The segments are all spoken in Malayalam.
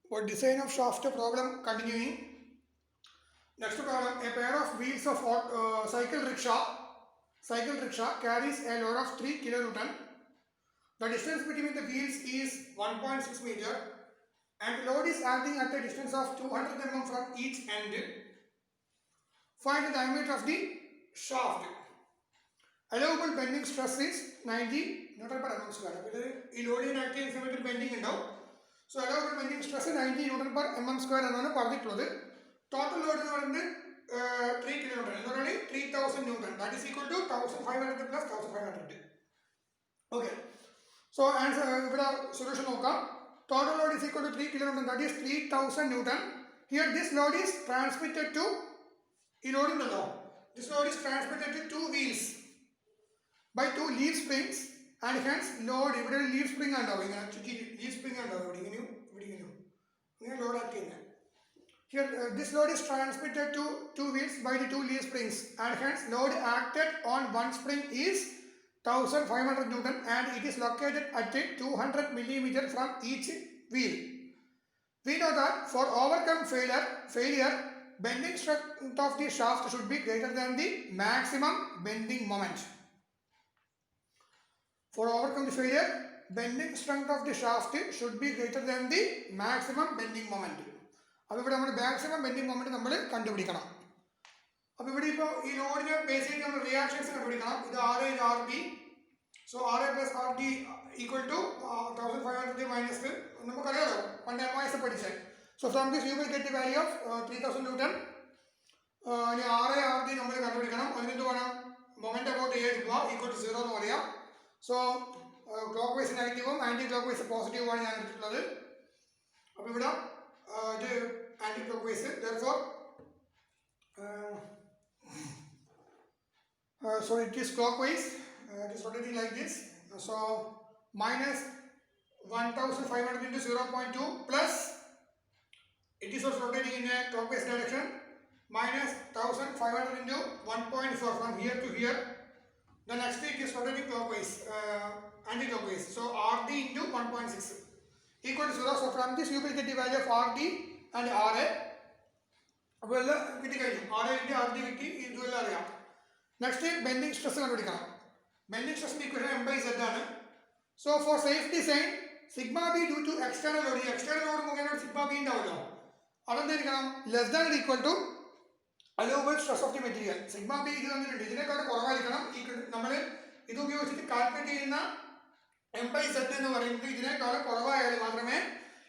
For design of shaft problem continuing. Next problem, a pair of wheels of cycle rickshaw carries a load of 3 kilonewton. The distance between the wheels is 1.6 meter and the load is acting at a distance of 200 mm from each end. Find the diameter of the shaft. Allowable bending stress is 90 Newton per mm square. This load is acting in symmetric bending. So allowable bending stress is 90 Newton per mm square. Total load is 3 kilonewton. 3000 Newton. That is equal to 1500 plus 1500. Okay. So answer solution. Total load is equal to 3 kilonewton. That is 3000 Newton. Here this load is transmitted to this load is transmitted to two wheels by two leaf springs and hence load leaf spring leaf spring load here this load is transmitted to two wheels by the two leaf springs and hence load acted on one spring is 1500 Newton and it is located at 200 millimeter from each wheel. We know that for overcome failure bending strength of the shaft should be greater than the maximum bending moment. For overcome the failure, bending strength of the shaft should be greater than the maximum bending moment. Now, we have maximum bending moment. Now, we have basic reactions. This RA is RB. So, RA plus RB equal to 1500 minus so, from this you will get the value of 3000 Newton. RA RB moment about A equal to 0. So, clockwise negative, anti-clockwise positive one. Anti-clockwise. Therefore, so it is clockwise. It is rotating like this. So, minus 1500 into 0.2 plus it is also rotating in a clockwise direction minus 1500 into 1.4 from here to here. The next it is rotating clockwise, anti-clockwise. So RD into 1.6 equal to 0. So from this you will get the value of RD and RA. RA into RD next bending stress. Bending stress equation M by Z. So for safe design, sigma B due to external load. External load sigma B less than or equal to allowable stress of the material. Sigma B is calculate M by Z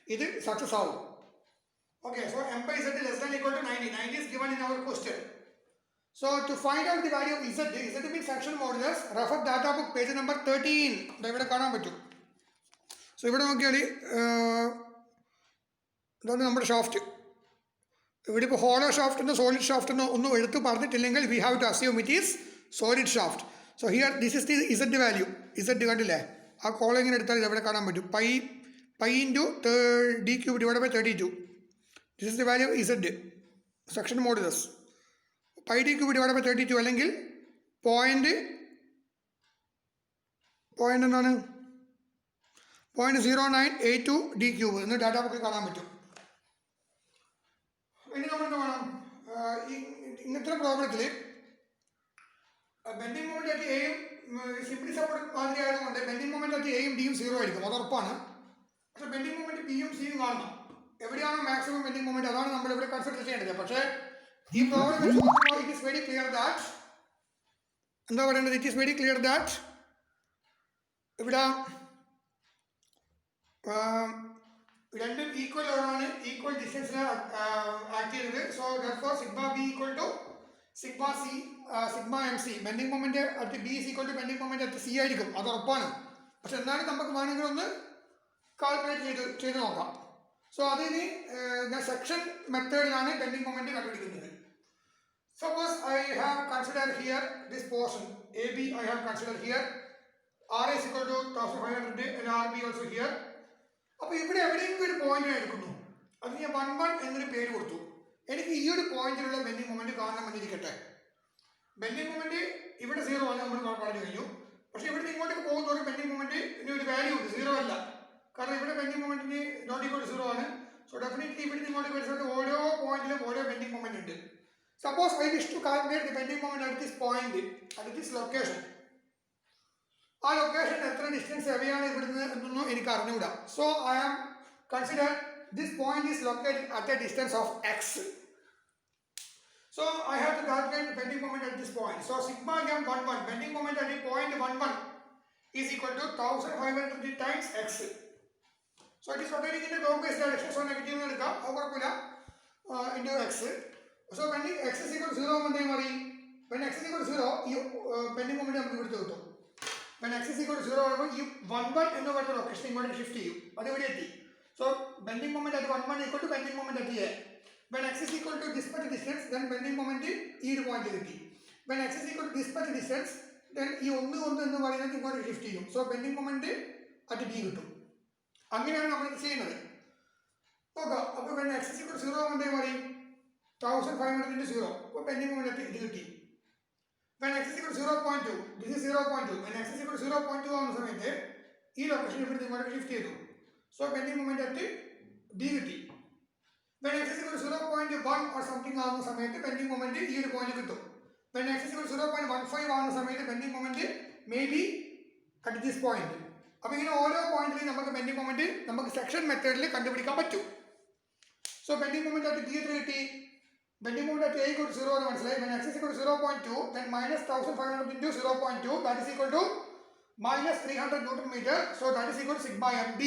is success. Okay, so M by Z is less than or equal to 90. 90 is given in our question. So to find out the value of Z means section modulus. Refer data book page number 13. So here we shaft. If we hollow shaft and solid shaft, we have to assume it is solid shaft. So here this is the Z value. Z divided by pi into d cube divided by 32. This is the value of Z. Section modulus. Pi d cube divided by 32 അല്ലെങ്കിൽ പോയിന്റ് 0.0982 d cube എന്ന് ഡാറ്റാ ബുക്കിൽ കാണാൻ പറ്റും. ഇനി നമ്മൾ എന്താ വേണം ഇന്നത്തെ പ്രോബ്ലത്തിൽ ബെൻഡിങ് മൊമെന്റ് അറ്റ് എയും സിംപ്ലി സപ്പോർട്ട് മാതിരി ആയതുകൊണ്ട് ബെൻഡിങ് മൊമെന്റ് അറ്റ് എയും ഡിയും 0 ആയിരിക്കും, അത് ഉറപ്പാണ്. പക്ഷെ ബെൻഡിങ് മൊമെന്റ് ബിയും സിയും കാണണം. എവിടെയാണോ മാക്സിമം ബെൻഡിങ് മൊമെന്റ് അതാണ് നമ്മൾ ഇവിടെ കൺസിഡർ ചെയ്യേണ്ടത്. പക്ഷേ ഈ പ്രോബ്ലം വെച്ച് നോക്കുമ്പോൾ it is very clear that എന്താ പറയേണ്ടത്, it is very clear that ഇവിടെ രണ്ടും ഈക്വൽ ലോഡാണ്, ഈക്വൽ ഡിസ്റ്റൻസിലാണ് ആക്ട് ചെയ്തത്. So therefore sigma B equal to sigma C sigma M C. Bending moment at B is equal to bending moment at C ആയിരിക്കും, അത് ഉറപ്പാണ്. പക്ഷെ എന്നാലും നമുക്ക് വേണമെങ്കിൽ ഒന്ന് കാൽക്കുലേറ്റ് ചെയ്ത് നോക്കാം. സോ അതിന് ഞാൻ സെക്ഷൻ മെത്തേഡിലാണ് ബെൻഡിങ് മൊമെന്റ് കണ്ടുപിടിക്കുന്നത്. Suppose I have considered here this portion AB. I have considered here R is equal to 1500 and RB also here. അപ്പോൾ ഇവിടെ എവിടെയെങ്കിലും ഒരു പോയിന്റ് എടുക്കുന്നു, അത് ഞാൻ 1 എന്നൊരു പേര് കൊടുത്തു. എനിക്ക് ഈ ഒരു പോയിന്റിലുള്ള ബെൻഡിങ് മൊമെന്റ് കാണാൻ വേണ്ടിയിരിക്കട്ടെ. ബെൻഡിങ് മൊമെന്റ് ഇവിടെ 0 ആണ്, നമ്മൾ പറഞ്ഞു കഴിഞ്ഞു. പക്ഷെ ഇവിടെ ഇങ്ങോട്ടേക്ക് പോകുന്നതോടെ ബെൻഡിങ് മൊമെന്റ് ഇനി ഒരു വാല്യൂ ഉണ്ട്, 0 അല്ല. കാരണം ഇവിടെ ബെൻഡിങ് മൊമെന്റിന് നോട്ട് ഈക്വൽ ടു 0 ആണ്. സോ ഡെഫിനറ്റ്ലി ഇങ്ങോട്ട് വരുന്നത് ഓരോ പോയിന്റിലും ഓരോ ബെൻഡിങ് മൊമെന്റ് ഉണ്ട്. Suppose I wish to calculate the bending moment at this point, at this location. ആ ലൊക്കേഷൻ എത്ര ഡിസ്റ്റൻസ് എവിടെയാണ് ഇവിടുന്ന് എന്നൊന്നും എനിക്ക് അറിഞ്ഞുകൂടാ. So I am consider this point is located at a distance of X. So I have to calculate the bending moment at this point. So sigma m11 bending moment at the point 11 is equal to 1500 times x. So it is rotating in the clockwise direction. So negative എടുക്കാം, അത് കുഴപ്പമില്ല, into x. So when x is equal to 0 എന്തായി മാറി? When x is equal to 0 ഈ bending moment നമുക്ക് ഇവിടുത്തെ കിട്ടും. When x is equal to 0 ആകുമ്പോൾ ഈ 11 എന്ന് പറയുന്ന ലൊക്കേഷൻ ഇങ്ങോട്ട് ഷിഫ്റ്റ് ചെയ്യും, അത് ഇവിടെ എത്തി. So bending moment at 11 equal to bending moment at a. When x is equal to this much distance, then bending moment ഈ ഒരു പോയിന്റ് കിട്ടി. When x is equal to this much distance, then ഈ ഒന്ന് എന്ന് പറയുന്നത് ഇങ്ങോട്ട് ഷിഫ്റ്റ് ചെയ്യും. So bending moment at B കിട്ടും. അങ്ങനെയാണ് നമ്മൾ ഇത് ചെയ്യുന്നത്. നോക്കാം. അപ്പോൾ when x is equal to 0 എന്തായി മാറി? 1500 into 0. അപ്പോൾ ബെൻഡിങ് മൊമെന്റ് ഇത് കിട്ടി. When x is equal to 0.2, this is 0.2. When x is equal to 0.2 ആവുന്ന സമയത്ത് ഈ ലൊക്കേഷൻ ഇവിടെ ഇങ്ങോട്ട് ഷിഫ്റ്റ് ചെയ്തു. So bending moment at B കിട്ടി. When x is equal to 0.1 or something ആവുന്ന സമയത്ത് ബെൻഡിങ് മൊമെന്റ് ഈ ഒരു പോയിന്റ് കിട്ടും. When x is equal to 0.15 ആവുന്ന സമയത്ത് bending moment may be at this point. അപ്പോൾ ഇങ്ങനെ ഓരോ പോയിന്റിലും നമുക്ക് ബെൻഡിങ് മൊമെന്റ് നമുക്ക് സെക്ഷൻ മെത്തേഡിൽ കണ്ടുപിടിക്കാൻ പറ്റും. So bending moment at B എത്ര കിട്ടി? Bending moment at a equal to 0 എന്ന് മനസ്സിലായി. When x is equal to 0.2, then minus 1500 into 0.2, that is equal to minus 300 Newton meter. So that is equal to sigma mb.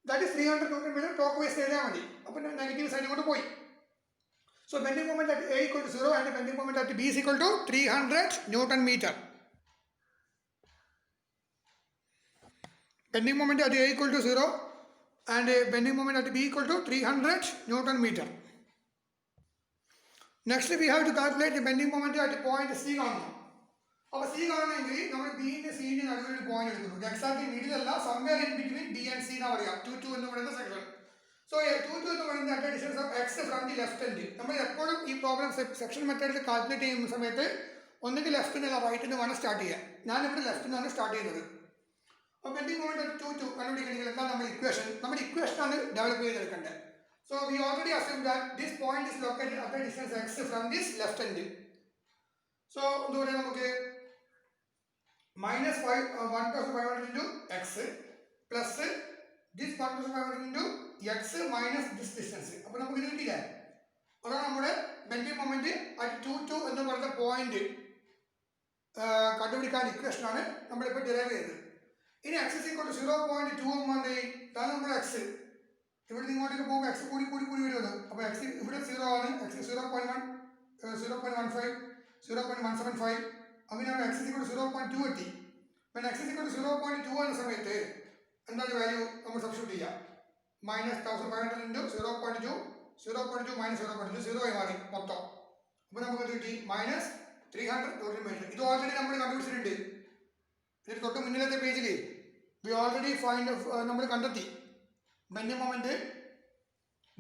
That is 300 Newton meter clockwise എഴുതിയാൽ മതി. അപ്പോൾ നെഗറ്റീവ് സൈഡിൽ കൊണ്ട് പോയി. So bending moment at a equal to 0 and bending moment at b is equal to 300 Newton meter. Bending moment at a equal to 0 and bending moment at b equal to 300 Newton meter. Next we have to calculate the bending moment at point C കാണണം. അപ്പോൾ C കാണണമെങ്കിൽ നമ്മൾ ബിന്റെ സിന്റെ നടുവിൽ ഒരു പോയിന്റ് എടുക്കുന്നു. എക്സാക്ട്ലി മിഡിൽ അല്ല, somewhere in between B and C എന്നാ പറയാം. 2 എന്ന് പറയുന്ന സെക്ഷൻ. സോ 2 എന്ന് പറയുന്നത് at distance of x from the left end. നമ്മൾ എപ്പോഴും ഈ പ്രോബ്ലം സെക്ഷൻ മെത്തേഡിൽ കാൽക്കുലേറ്റ് ചെയ്യുന്ന സമയത്ത് ഒന്നുകിൽ ലെഫ്റ്റ് നിന്നല്ല റൈറ്റ് നിന്ന് വേണം സ്റ്റാർട്ട് ചെയ്യാൻ. ഞാനിവിടെ ലെഫ്റ്റ് നിന്നാണ് സ്റ്റാർട്ട് ചെയ്യുന്നത്. അപ്പോൾ ബെൻഡിങ് മൊമെന്റ് അറ്റ് 2 കണ്ടുപിടിക്കണമെങ്കിൽ എന്താണ് നമ്മുടെ ഇക്വേഷൻ ആണ് develop ചെയ്തെടുക്കേണ്ടത്. So we already assumed that this point is located at a distance x from this left end. So എന്തുപോലെ നമുക്ക് minus 1500 into x plus this 1500 into x minus this distance. അപ്പോൾ നമുക്ക് ഇത് കിട്ടിയില്ലേ? അതാണ് നമ്മുടെ ബെൻഡിങ് മൊമെന്റ് അറ്റ് 2 എന്ന് പറയുന്ന പോയിന്റ് കണ്ടുപിടിക്കാൻ ഇക്വേഷനാണ് നമ്മളിപ്പോൾ ഡിറൈവ് ചെയ്തത്. ഇനി x is equal to 0.2 ഇതാണ് നമ്മുടെ x. ഇവിടെ ഇങ്ങോട്ടേക്ക് പോകുമ്പോൾ എക്സ് കൂടി വരുന്നത്. അപ്പോൾ എക്സ് ഇവിടെ 0 ആണ്, എക്സ് 0.1 0.15 0.175 അങ്ങനെയാണ്. എക്സ് ഇക്വൽ ടു 0.2 എത്തി. പിന്നെ എക്സ് ഇക്വൽ ടു 0.2 എന്ന സമയത്ത് എന്താണ് വാല്യൂ നമ്മൾ സബ്സ്റ്റിറ്റ്യൂട്ട് ചെയ്യാം. മൈനസ് 1500 ഇൻറ്റു 0.2 0.2 മൈനസ് 0.2 0 ആയി മാറി മൊത്തം. അപ്പോൾ നമുക്ക് ഇത് കിട്ടി മൈനസ് 300 Newton meter. ഇത് ഓൾറെഡി നമ്മൾ കണ്ടുപിടിച്ചിട്ടുണ്ട്. ഇതിന് തൊട്ട് മുന്നിലത്തെ പേജിൽ വി ഓൾറെഡി നമ്മൾ കണ്ടെത്തി bending moment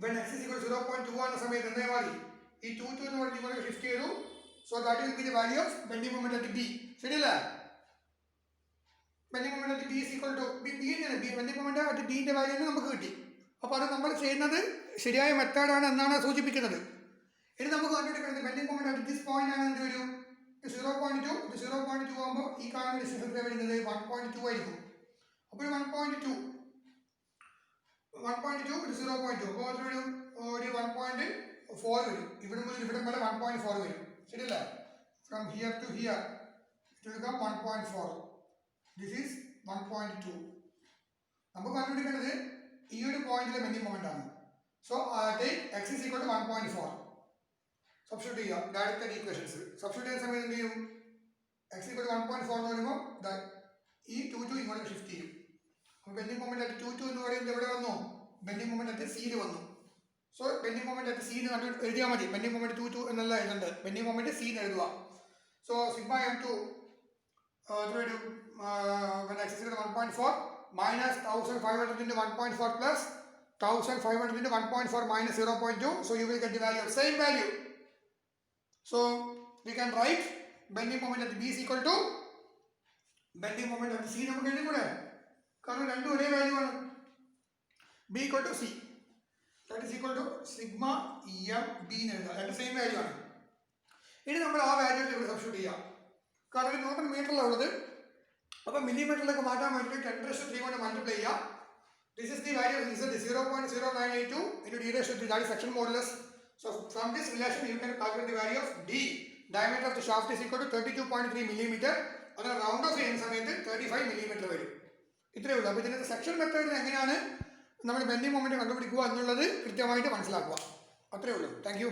when x is equal to 0.2 ആകുന്ന സമയത്ത് എന്തായി മാറി? ഈ 2 എന്ന് പറഞ്ഞ് ഇങ്ങോട്ട് ഷിഫ്റ്റ് ചെയ്തു. So that will be the value of bending moment at B. ശരിയല്ലേ? Bending moment at B is equal to bending moment at ബിന്റെ വാല്യൂ നമുക്ക് കിട്ടി. അപ്പോൾ അത് നമ്മൾ ചെയ്യുന്നത് ശരിയായ മെത്തേഡാണ് എന്നാണ് സൂചിപ്പിക്കുന്നത്. ഇനി നമുക്ക് കണ്ടുപിടിക്കുന്നത് bending moment at this point ആണ് എന്ത് വരും? 0.2 ആകുമ്പോൾ ഈ കാണുന്ന ഡിസ്റ്റൻസ് എത്ര വരുന്നത്? 1.2 ആയിരിക്കും. അപ്പോൾ 1.2 ഒരു 0.2 അപ്പോൾ ഒരു 1.4 വരും. ഇവിടെ മുതൽ ഇവിടെ വരെ 1.4 വരും. ശരിയല്ലേ? From here to here it will come 1.4. This is 1.2. നമുക്ക് കണ്ടുപിടിക്കേണ്ടത് ഈ ഒരു പോയിന്റിലെ ബെൻഡിങ് മൊമെന്റ് ആണ്. So x is equal to 1.4. Substitute ചെയ്യുക ഡയറക്റ്റ് ഈക്വേഷൻസ്. സബ്സ്റ്റിറ്റ്യൂട്ട് ചെയ്യുന്ന സമയത്ത് എന്ത് ചെയ്യും? x is equal to 1.4 എന്ന് പറയുമ്പോൾ ഈ 2 ഇങ്ങോട്ട് ഷിഫ്റ്റ് ചെയ്യും. ബെൻഡിങ് മൊമെന്റ് അറ്റ് 2 എന്ന് പറയുന്നത് എവിടെ വന്നു? ബെൻഡിങ് മൊമെന്റ് അറ്റ് സിയിൽ വന്നു. സോ ബെൻഡിങ് മൊമെന്റ് അറ്റ് സിന്ന് കണ്ടു എഴുതിയാൽ മതി. ബെൻഡിങ് മൊമെന്റ് 2 എന്നല്ല എഴുതേണ്ടത്, ബെൻഡിങ് മൊമെന്റ് സിന്ന് എഴുതുക. സോ സിഗ്മ m2 വരും when x is equal to 1.4 minus 1500 into 1.4 plus 1500 into 1.4 minus 0.2. So you will get the value of same value. So we can write bending moment at b is equal to bending moment at c നമുക്ക് എഴുതി കൂടെ? കാരണം രണ്ടും ഒരേ വാല്യൂ ആണ്. B equal to C. That is equal to sigma M B എന്ന് എഴുതുക. രണ്ട് സെയിം വാല്യൂ ആണ്. ഇനി നമ്മൾ ആ വാല്യൂ ഇവിടെ സബ്സ്റ്റിറ്റ്യൂട്ട് ചെയ്യാം. കാരണം ഒരു ന്യൂട്ടൺ മീറ്ററിലാണ് ഉള്ളത്. അപ്പോൾ മില്ലിമീറ്ററിലേക്ക് മാറ്റാൻ വേണ്ടിയിട്ട് 10⁻³ കൊണ്ട് മൾട്ടിപ്ലൈ ചെയ്യാം. This is the value of Z 0.0982 into d⁻³ that is section modulus. So from this relation you can calculate the value of D. Diameter of the shaft is equal to 32.3 millimeter. അങ്ങനെ റൗണ്ട് ഓഫ് ചെയ്യുന്ന സമയത്ത് 35 millimeter വരും. ഇത്രയേ ഉള്ളൂ. അപ്പോൾ ഇതിൻ്റെ സെക്ഷൻ മെത്തേഡിൽ എങ്ങനെയാണ് നമ്മൾ ബെൻഡിങ് മൊമെന്റ് കണ്ടുപിടിക്കുക എന്നുള്ളത് കൃത്യമായിട്ട് മനസ്സിലാക്കുക. അത്രയേ ഉള്ളൂ. Thank you.